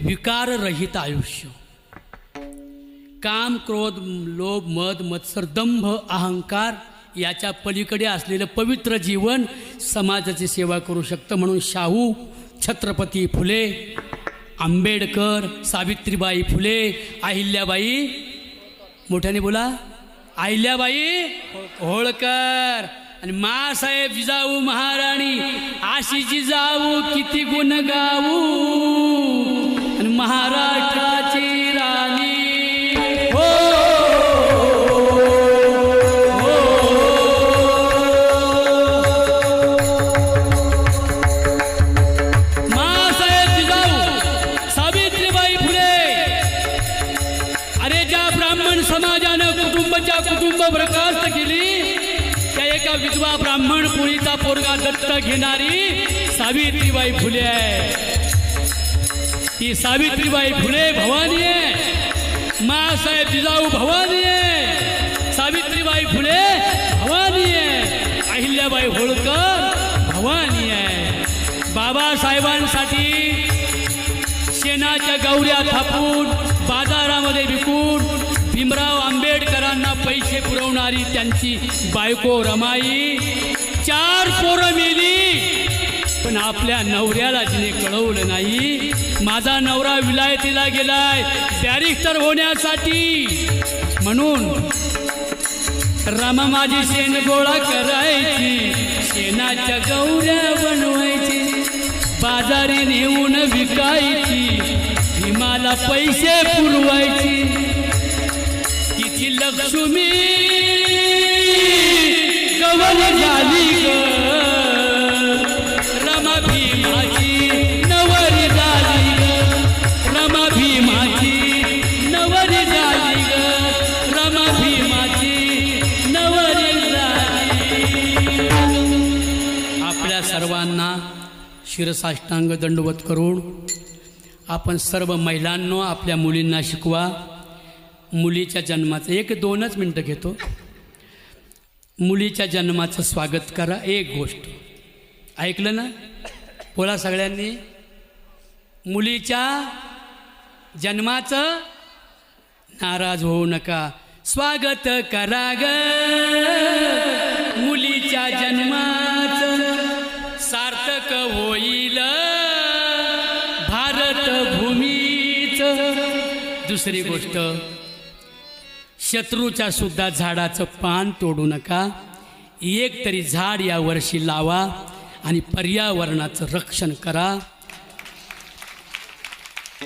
विकाररहित आयुष्य. काम, क्रोध, लोभ, मद, मत्सर, दंभ, अहंकार याच्या पलीकडे असलेलं पवित्र जीवन समाजाची सेवा करू शकतं. म्हणून शाहू, छत्रपती फुले, आंबेडकर, सावित्रीबाई फुले, अहिल्याबाई, मोठ्याने बोला, अहिल्याबाई होळकर आणि मासाहेब जिजाऊ महाराणी, आशी जिजाऊ किती गुण गाऊ आणि महाराष्ट्राची राणी. कुटुंब बरखास्त केली त्या एका विधवा ब्राह्मण पोळीचा पोरगा दत्त घेणारी सावित्रीबाई फुले आहे. ती सावित्रीबाई फुले भवानी आहे, मासाहेब जिजाऊ भवानी आहे, सावित्रीबाई फुले भवानी आहे, अहिल्याबाई होळकर भवानी आहे. बाबासाहेबांसाठी शेणाच्या गौऱ्या थापून बाजारामध्ये विकून भीमराव आंबेडकरांना पैसे पुरवणारी त्यांची बायको रमाई 4 पोरं मेली, पण आपल्या नवऱ्याला जिने कळवलं नाही. माझा नवरा विलायतीला गेलाय बॅरिस्टर होण्यासाठी, म्हणून रमा माझी शेण गोळा करायची, शेणाच्या गौऱ्या बनवायची, बाजारी नेऊन विकायची, भीमाला पैसे पुरवायची. तिची लक्ष्मी गवल झाली ग, रमा भीमाची नवरी झाली ग, रमा भीमाची नवरी झाली ग, रमा भीमाची नवरी झाली. आपल्या सर्वांना शिरसाष्टांग दंडवत करून आपण सर्व महिलांनो आपल्या मुलींना शिकवा. मुलीच्या जन्माचं 1-2च मिनटं घेतो. मुलीच्या जन्माचं स्वागत करा. एक गोष्ट ऐकलं ना, बोला सगळ्यांनी. मुलीच्या जन्माचं नाराज होऊ नका, स्वागत करा ग. मुलीच्या जन्माचं सार्थक होईल भारत भूमीचं. दुसरी गोष्ट, शत्रूच्या सुद्धा झाडाचं पान तोडू नका. एक तरी झाड या वर्षी लावा आणि पर्यावरणाचं रक्षण करा.